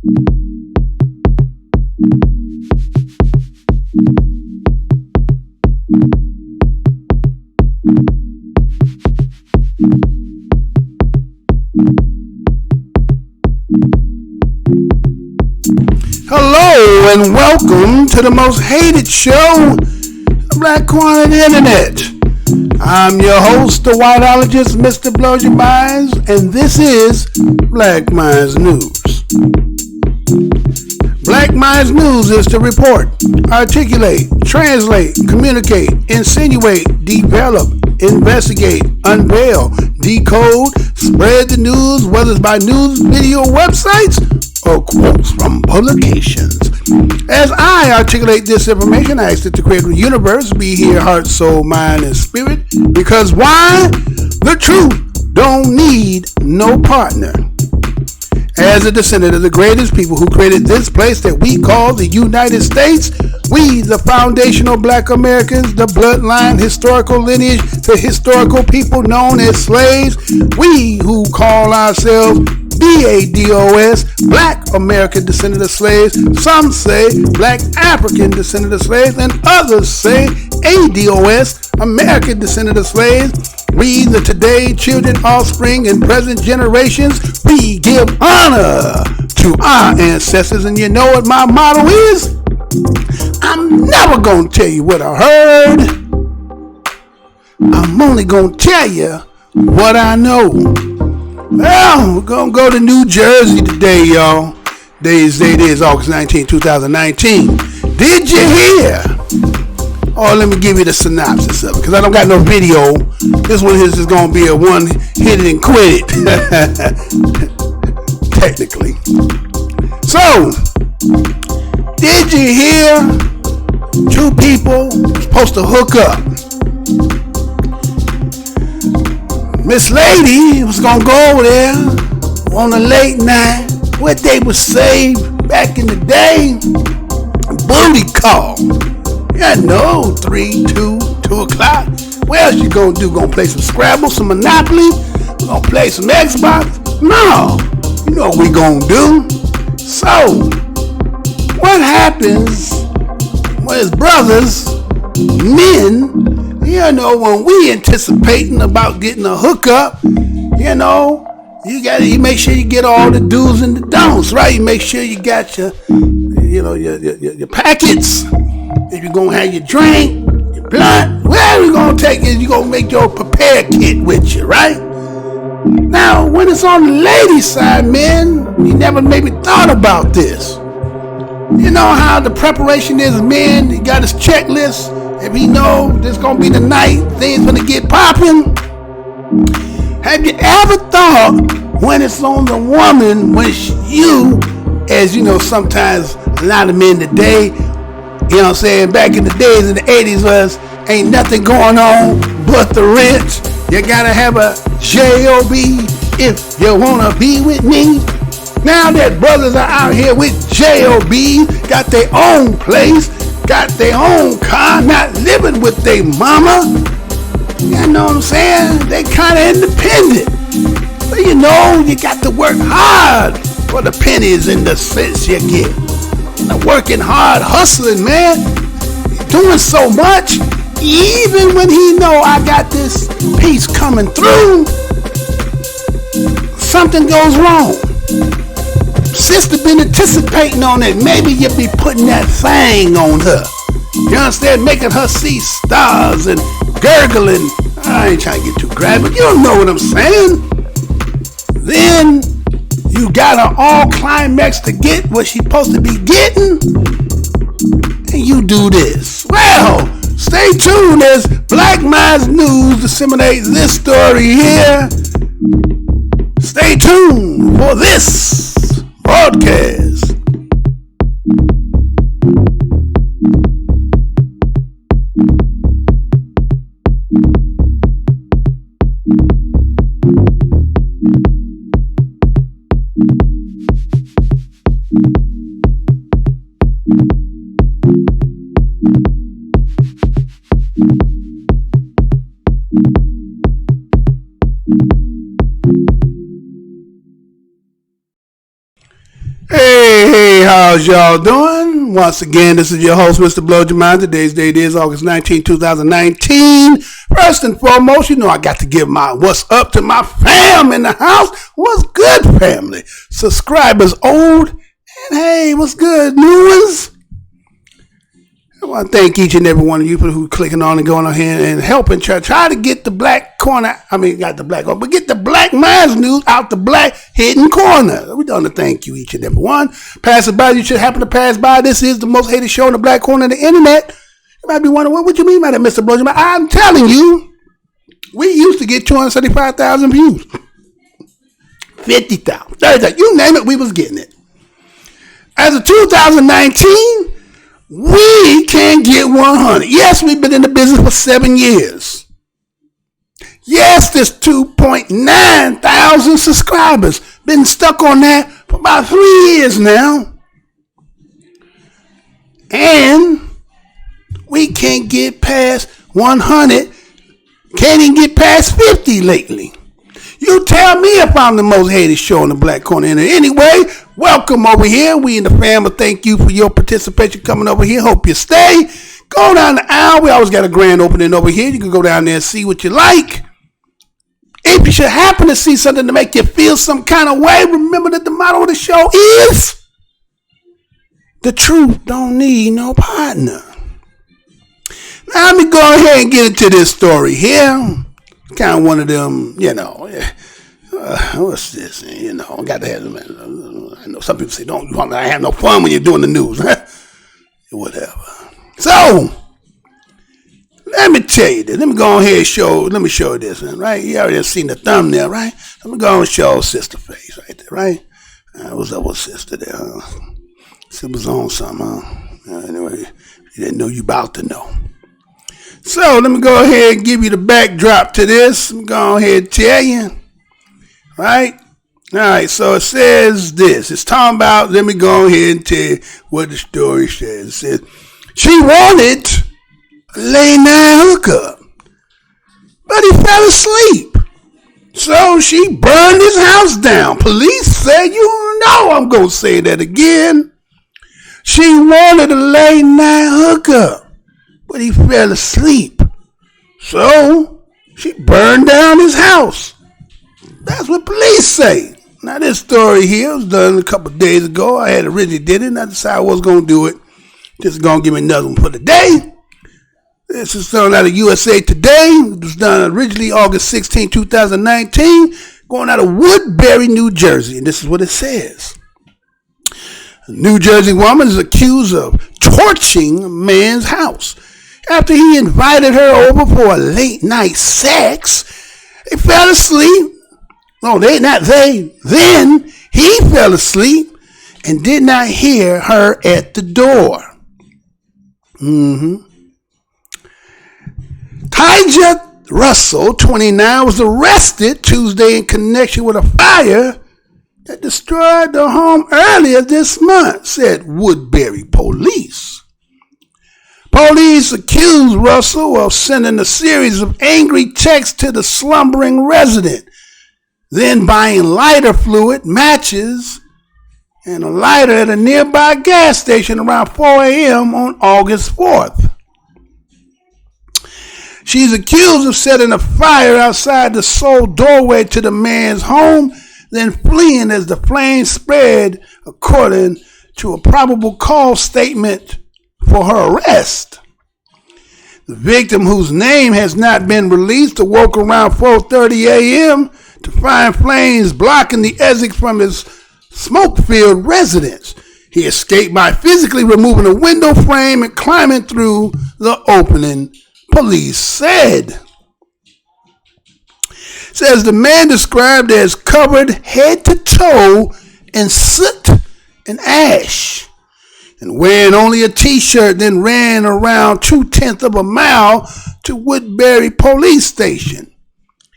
Hello and welcome to the most hated show, the Black Corner of the Internet. I'm your host, the whiteologist, Mr. Blows Your Minds, and this is Black Minds News. Black Minds News is to report, articulate, translate, communicate, insinuate, develop, investigate, unveil, decode, spread the news, whether it's by news, video, websites, or quotes from publications. As I articulate this information, I ask that the creator of the universe be here, heart, soul, mind, and spirit. Because why? The truth don't need no partner. As a descendant of the greatest people who created this place that we call the United States, we, the foundational Black Americans, the bloodline, historical lineage, the historical people known as slaves, we who call ourselves BADOS, Black American descendant of slaves, some say Black African descendant of slaves, and others say ADOS, American descendant of slaves. We, the today, children, offspring, and present generations, we give honor to our ancestors. And you know what my motto is? I'm never going to tell you what I heard. I'm only going to tell you what I know. Well, we're going to go to New Jersey today, y'all. Today's date is August 19, 2019. Did you hear? Oh, let me give you the synopsis of it, because I don't got no video. This one is just going to be a one hit it and quit it. Technically. So, did you hear two people supposed to hook up? Miss Lady was going to go over there on a late night, what they would say back in the day, booty call. Yeah, no, 3, 2 o'clock. What else you gonna do? Gonna play some Scrabble, some Monopoly? Gonna play some Xbox? No, you know what we gonna do. So, what happens when his brothers, men, you know, when we anticipating about getting a hookup, you know, you make sure you get all the do's and the don'ts, right? You make sure you got your, you know, your packets. If you're gonna have your drink, your blunt, whatever you're gonna take is you're gonna make your prepare kit with you, right? Now, when it's on the ladies' side, man, you never maybe thought about this. You know how the preparation is, man, he got his checklist. If he know this gonna be the night, things gonna get popping. Have you ever thought when it's on the woman, when it's you, as you know, sometimes a lot of men today, you know what I'm saying, back in the days in the 80s was ain't nothing going on but the rent. You gotta have a J-O-B if you wanna be with me. Now that brothers are out here with J-O-B, got their own place, got their own car, not living with their mama. You know what I'm saying? They kinda independent. But you know, you got to work hard for the pennies and the cents you get. Working hard, hustling, man. Doing so much. Even when he know I got this piece coming through, something goes wrong. Sister been anticipating on it. Maybe you be putting that thing on her. You understand? Making her see stars and gurgling. I ain't trying to get too graphic. You don't know what I'm saying. Then you got her all climax to get what she's supposed to be getting, and you do this. Well, stay tuned as Black Minds News disseminates this story here. Stay tuned for this broadcast. How's y'all doing? Once again, this is your host, Mr. Blow Your Mind. Today's date is August 19, 2019. First and foremost, you know I got to give my what's up to my fam in the house. What's good, family? Subscribers old, and hey, what's good, new ones? I want to thank each and every one of you who are clicking on and going on here and helping try to get the black corner. Got the black, but get the Black Minds news out the black hidden corner. We want to thank you, each and every one. Pass it by. You should happen to pass by. This is the most hated show in the black corner of the internet. You might be wondering, what you mean by that, Mr. Blow Your Mind? I'm telling you, we used to get 275,000 views, 50,000, 30,000, you name it, we was getting it. As of 2019. We can't get 100. Yes, we've been in the business for 7 years. Yes, there's 2.9 thousand subscribers. Been stuck on that for about 3 years now. And we can't get past 100. Can't even get past 50 lately. You tell me if I'm the most hated show in the black corner. Anyway, welcome over here. We in the family. Thank you for your participation coming over here. Hope you stay. Go down the aisle. We always got a grand opening over here. You can go down there and see what you like. If you should happen to see something to make you feel some kind of way, remember that the motto of the show is, the truth don't need no partner. Now, let me go ahead and get into this story here. Kind of one of them, what's this? Got to have them. I know some people say, don't have no fun when you're doing the news. Whatever. So, let me tell you this. Let me go ahead and show you this, right? You already seen the thumbnail, right? Let me go and show sister face right there, right? What's up with sister there? She was on something, anyway, you didn't know, you about to know. So, let me go ahead and give you the backdrop to this. Let me go ahead and tell you. Right? All right, so it says this. It's talking about, let me go ahead and tell you what the story says. It says, she wanted a late night hookup, but he fell asleep. So she burned his house down. Police said, you know I'm going to say that again. She wanted a late night hookup, but he fell asleep. So she burned down his house. That's what police say. Now this story here was done a couple of days ago. I had originally did it and I decided I was going to do it. Just going to give me another one for today. This is done out of USA Today. It was done originally August 16, 2019. Going out of Woodbury, New Jersey. And this is what it says. A New Jersey woman is accused of torching a man's house after he invited her over for a late night sex. They fell asleep. No, Then he fell asleep and did not hear her at the door. Tyja Russell, 29, was arrested Tuesday in connection with a fire that destroyed the home earlier this month, said Woodbury police. Police accused Russell of sending a series of angry texts to the slumbering resident, then buying lighter fluid, matches, and a lighter at a nearby gas station around 4 a.m. on August 4th. She's accused of setting a fire outside the sole doorway to the man's home, then fleeing as the flames spread, according to a probable cause statement for her arrest. The victim, whose name has not been released, awoke around 4:30 a.m. to find flames blocking the exit from his smoke-filled residence. He escaped by physically removing a window frame and climbing through the opening, police said. Says the man described as covered head to toe in soot and ash, and wearing only a t-shirt, then ran around 2/10 of a mile to Woodbury police station.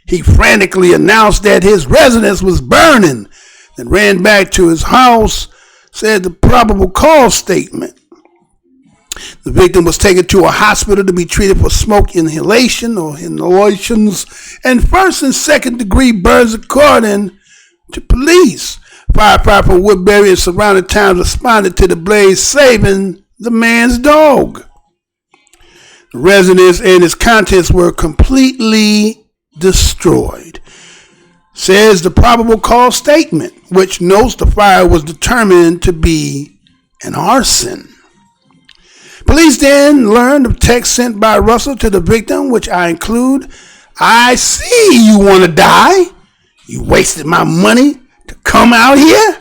He frantically announced that his residence was burning, then ran back to his house, said the probable cause statement. The victim was taken to a hospital to be treated for smoke inhalation or inhalations and first and second degree burns, according to police. Firefighter from Woodbury and surrounding towns responded to the blaze, saving the man's dog. The residence and its contents were completely destroyed, says the probable cause statement, which notes the fire was determined to be an arson. Police then learned of text sent by Russell to the victim, which I include. I see you want to die. You wasted my money to come out here.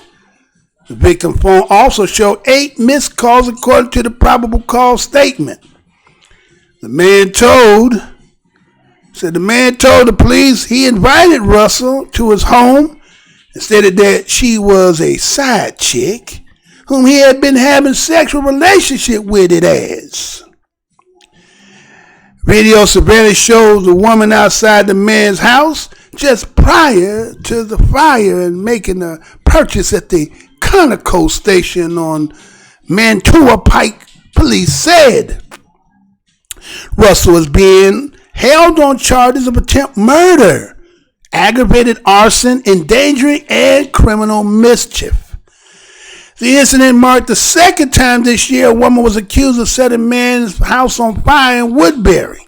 The victim phone also showed 8 missed calls according to the probable cause statement. The man told the police he invited Russell to his home and stated that she was a side chick whom he had been having sexual relationship with it as. Video surveillance shows the woman outside the man's house just prior to the fire and making a purchase at the Conoco station on Mantua Pike, police said. Russell is being held on charges of attempt murder, aggravated arson, endangering, and criminal mischief. The incident marked the second time this year a woman was accused of setting a man's house on fire in Woodbury.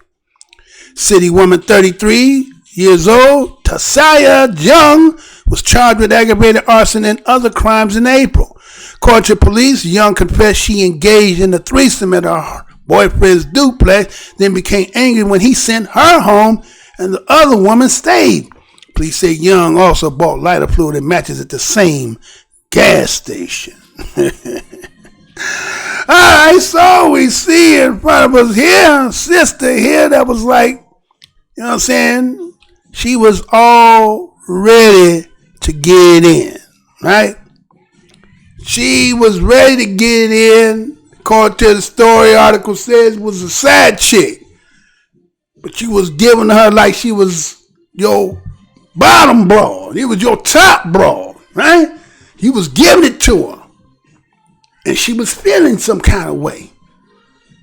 City woman 33 years old, Tasaya Young, was charged with aggravated arson and other crimes in April. According to police, Young confessed she engaged in a threesome at her boyfriend's duplex, then became angry when he sent her home and the other woman stayed. Police say Young also bought lighter fluid and matches at the same gas station. Alright, so we see in front of us here, a sister here that was like, you know what I'm saying? She was all ready to get in, right? She was ready to get in. According to the story, article says was a side chick. But you was giving her like she was your bottom broad. It was your top broad, right? You was giving it to her. And she was feeling some kind of way.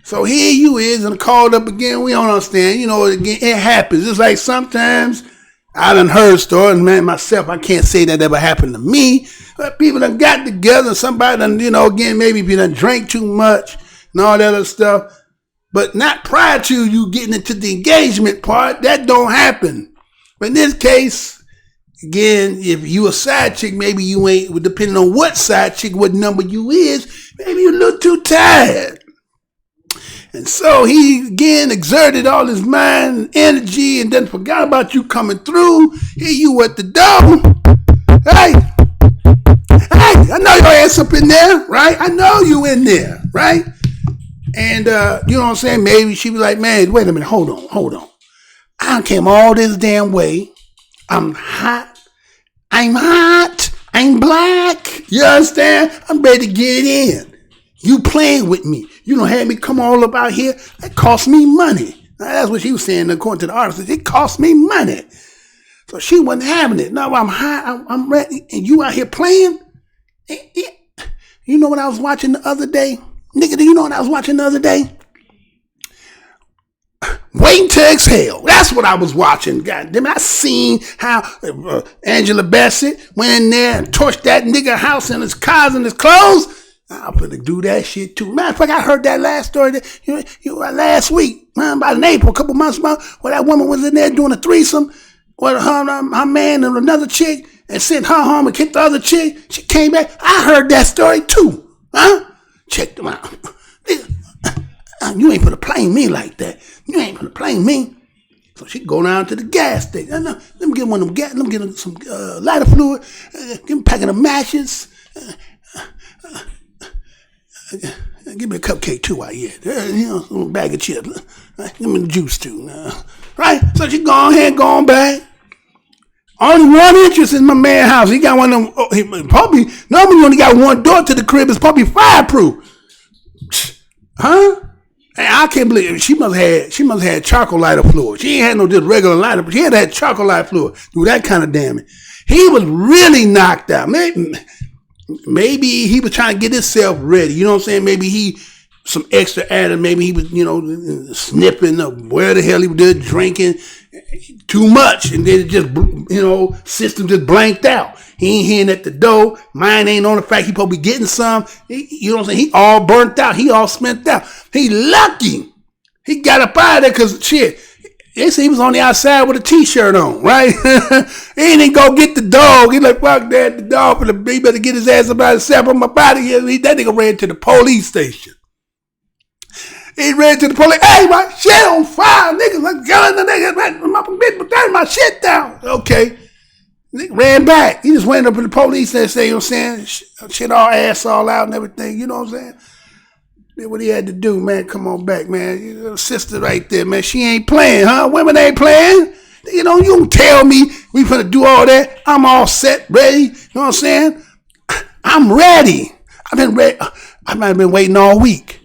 So here you is and called up again. We don't understand. You know, again, it happens. It's like sometimes I done heard stories, man, myself, I can't say that ever happened to me. But people done got together, somebody done, you know, again, maybe if you done drank too much and all that other stuff. But not prior to you getting into the engagement part. That don't happen. But in this case, again, if you a side chick, maybe you ain't, depending on what side chick, what number you is, maybe you're a little too tired. And so he, again, exerted all his mind and energy and then forgot about you coming through. Here you at the door. Hey, I know your ass up in there, right? I know you in there, right? And, you know what I'm saying? Maybe she was like, man, wait a minute, hold on. I done came all this damn way. I'm hot. I'm black. You understand? I'm ready to get in. You playing with me. You don't have me come all up out here. That cost me money. Now, that's what she was saying according to the artist. It cost me money. So she wasn't having it. No, I'm high. I'm ready. And you out here playing? You know what I was watching the other day? Nigga, do you know what I was watching the other day? Waiting to Exhale. That's what I was watching. God damn it. I seen how Angela Bassett went in there and torched that nigga house and his cars and his clothes. I'm gonna do that shit too. Matter of fact, I heard that last story last week, about in April, a couple months ago, where that woman was in there doing a threesome with her man and another chick and sent her home and kicked the other chick. She came back. I heard that story too. Huh? Check them out. You ain't gonna play me like that. You ain't gonna play me. So she go down to the gas station. Let me get one of them gas. Let me get some lighter fluid. Give me a packet of matches. Give me a cupcake too while you're here. A bag of chips. Give me the juice too. Right? So she going back. Only one entrance in my man's house. He got one of them. Probably, normally you only got one door to the crib. It's probably fireproof. Huh? And I can't believe it. She must have had charcoal lighter fluid. She ain't had no just regular lighter, but she had that charcoal lighter fluid. Do that kind of damage. He was really knocked out. Maybe he was trying to get himself ready. You know what I'm saying? Maybe he, some extra added. Maybe he was, sniffing or where the hell he was drinking. too much, and then it just, system just blanked out. He ain't hearing at the door. Mine ain't on the fact he supposed to be getting some. You know what I'm saying? He all burnt out. He all spent out. He lucky. He got up out of there because shit. They say he was on the outside with a t-shirt on, right? He didn't go get the dog. He like, fuck that, the dog, he better get his ass up out of himself on my body. That nigga ran to the police station. He ran to the police. Hey, my shit on fire, nigga. Like, gun the nigga. Turn my shit down. Okay. Nigga ran back. He just went up to the police and said, you know what I'm saying? Shit all ass all out and everything. You know what I'm saying? Then what he had to do, man, come on back, man. Your sister right there, man. She ain't playing, huh? Women ain't playing. You don't tell me we finna do all that. I'm all set, ready. You know what I'm saying? I'm ready. I've been ready. I might have been waiting all week.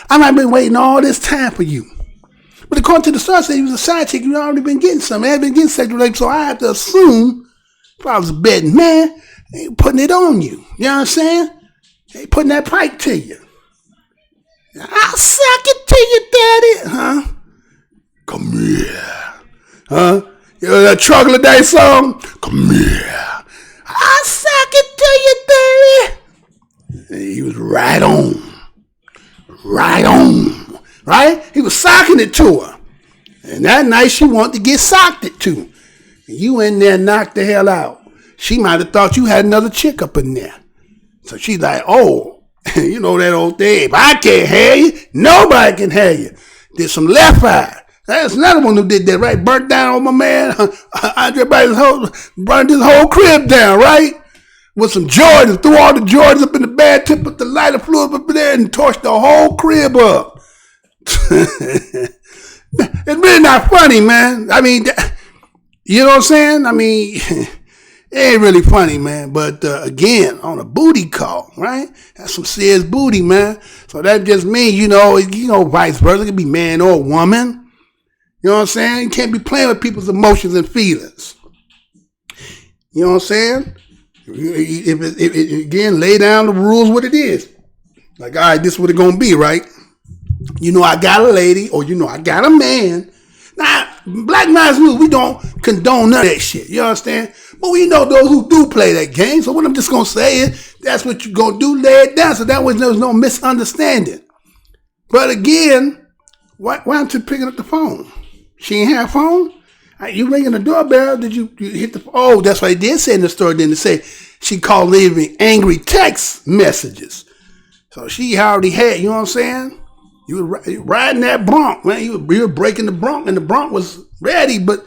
I might have been waiting all this time for you. But according to the source, he was a side chick. You already been getting something. I had been getting sexual relations, so I have to assume, if I was a betting man, they ain't putting it on you. You know what I'm saying? They ain't putting that pipe to you. I'll suck it to you, daddy. Huh? Come here. Huh? You know that Chocolate Day song? Come here. I'll suck it to you, daddy. And he was right on. Right on. Right? He was socking it to her. And that night she wanted to get socked it to. And you in there knocked the hell out. She might have thought you had another chick up in there. So she's like, oh. You know that old thing. If I can't have you, nobody can have you. Did some left eye. That's another one who did that, right? Burnt down on my man. Andre burned his whole crib down, right? With some Jordans. Threw all the Jordans up in the bed, put the lighter fluid up in there and torched the whole crib up. It's really not funny, man. I mean, you know what I'm saying? I mean... It ain't really funny, man. But again, on a booty call, right? That's some serious booty, man. So that just means, vice versa. It could be man or woman. You know what I'm saying? You can't be playing with people's emotions and feelings. You know what I'm saying? If again, lay down the rules what it is. Like, all right, this is what it's going to be, right? I got a lady or, I got a man. Now, Black Minds Rule, we don't condone none of that shit. You understand? But we know those who do play that game. So what I'm just going to say is, that's what you're going to do, lay it down. So that way there's no misunderstanding. But again, why aren't you picking up the phone? She ain't have a phone? You ringing the doorbell? Did you hit the phone? Oh, that's what I did say in the story. Then to say she called leaving angry text messages. So she already had, you know what I'm saying? You were riding that bronc, man. You were breaking the bronc, and the bronc was ready, but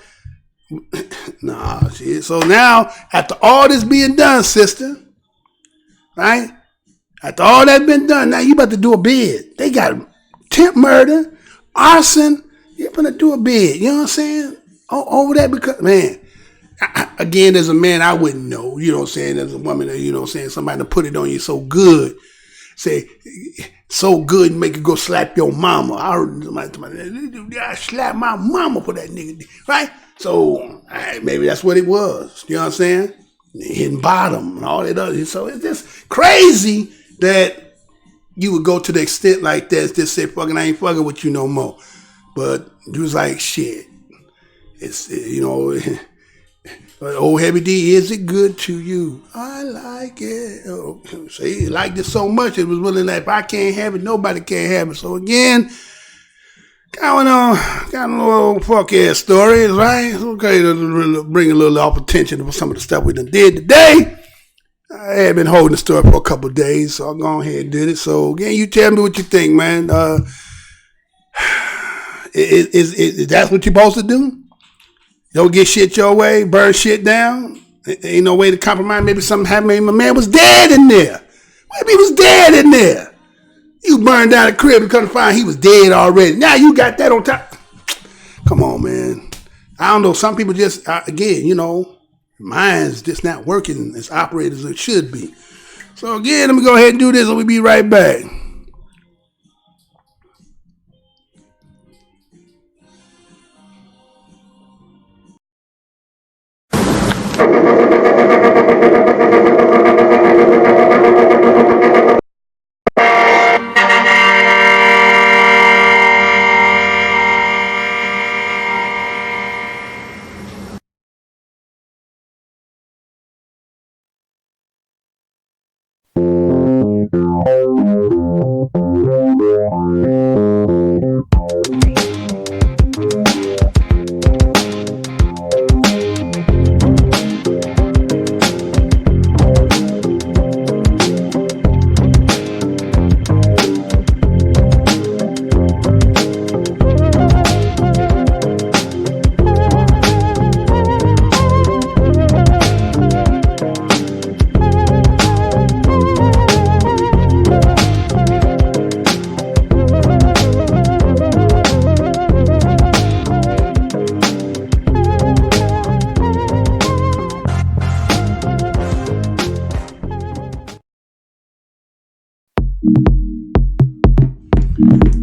nah, shit. So now, after all this being done, sister, right? After all that been done, now you about to do a bid. They got attempt murder, arson. You're gonna do a bid. You know what I'm saying? Over that because, man, again, as a man, I wouldn't know. You know what I'm saying? As a woman, you know what I'm saying? Somebody to put it on you so good. Say, so good, make you go slap your mama. I heard somebody, I slap my mama for that nigga, right? So, maybe that's what it was. You know what I'm saying? Hitting bottom and all that other. So it's just crazy that you would go to the extent like that, just say, fucking, I ain't fucking with you no more. But you was like, shit. It's, old Heavy D, is it good to you? I like it. Oh, see, he liked it so much, it was willing that if I can't have it, nobody can have it. So again, got a little fuck ass stories, right? It's okay to bring a little off attention to some of the stuff we done did today. I had been holding the story for a couple of days, so I'll go ahead and did it. So again, you tell me what you think, man. Is that what you're supposed to do? Don't get shit your way, burn shit down. Ain't no way to compromise. Maybe something happened. Maybe my man was dead in there. Maybe he was dead in there. You burned down the crib and come to find he was dead already. Now you got that on top. Come on, man. I don't know. Some people just, again, minds just not working as operated as it should be. So again, let me go ahead and do this and we'll be right back.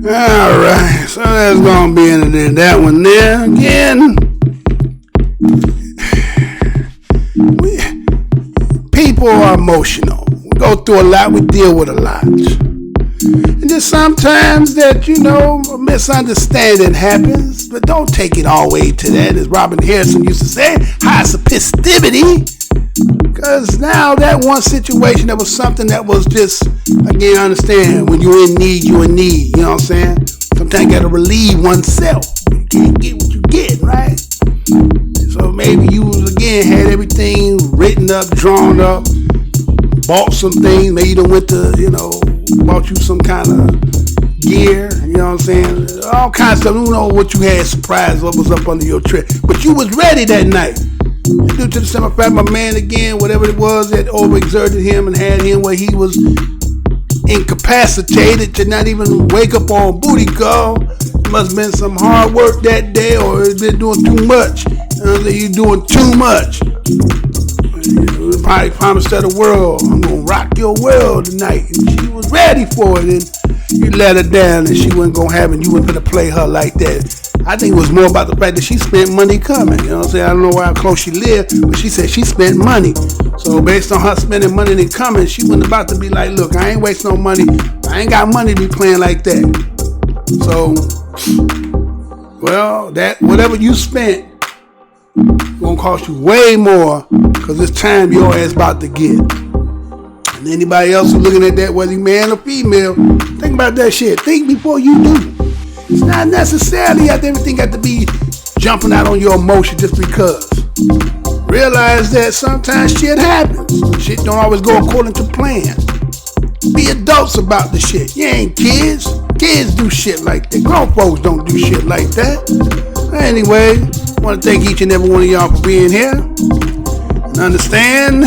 Alright, so that's gonna be into that one there. Again, people are emotional. We go through a lot, we deal with a lot. And just sometimes that, a misunderstanding happens, but don't take it all the way to that. As Robin Harrison used to say, high sophisticity. Because now that one situation, that was something that was just, again, understand, when you're in need, you're in need. You know what I'm saying? Sometimes you got to relieve oneself. You can't get what you get, right? So maybe you, again, had everything written up, drawn up, bought some things. Maybe you done went to, bought you some kind of gear. You know what I'm saying? All kinds of stuff. You know what you had surprised, what was up under your tree. But you was ready that night. Due to the simple fact, my man, again, whatever it was that overexerted him and had him where he was incapacitated to not even wake up on booty call. It must have been some hard work that day, or it's been doing too much. You doing too much. You probably promised her the world, I'm gonna rock your world tonight. And she was ready for it, and you let her down, and she wasn't gonna have it. You wasn't gonna play her like that. I think it was more about the fact that she spent money coming. You know what I'm saying? I don't know how close she lived, but she said she spent money. So based on her spending money and coming, she wasn't about to be like, look, I ain't wasting no money. I ain't got money to be playing like that. So, well, that whatever you spent gonna cost you way more, because it's time your ass about to get. And anybody else who's looking at that, whether you man or female, think about that shit. Think before you do. It's not necessarily that everything got to be jumping out on your emotion just because. Realize that sometimes shit happens. Shit don't always go according to plan. Be adults about the shit. You ain't kids. Kids do shit like that. Grown folks don't do shit like that. Anyway, I want to thank each and every one of y'all for being here. And understand.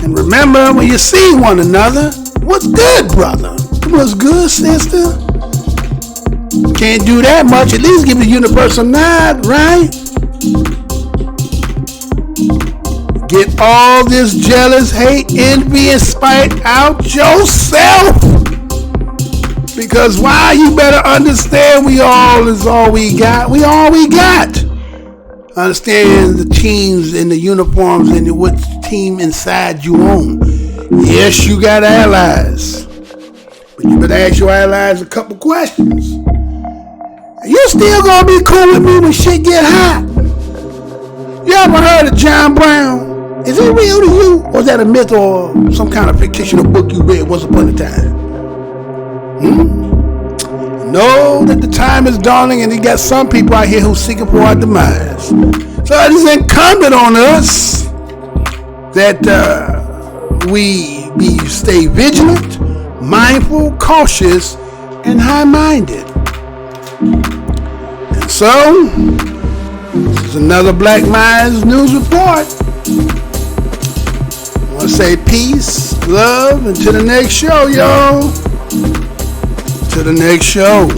And remember, when you see one another, what's good, brother? What's good, sister? Can't do that much. At least give the universe a nod, right? Get all this jealous, hate, envy, and spite out yourself. Because why? You better understand we all is all we got. We all we got. Understand the teams and the uniforms and what team inside you own. Yes, you got allies. But you better ask your allies a couple questions. You still gonna be cool with me when shit get hot? You ever heard of John Brown? Is it real to you? Or is that a myth or some kind of fictional book you read once upon a time? Know that the time is dawning, and you got some people out here who's seeking for our demise. So it is incumbent on us that we stay vigilant, mindful, cautious, and high-minded. And so, this is another Black Minds News Report. I want to say peace, love, and to the next show, y'all. To the next show.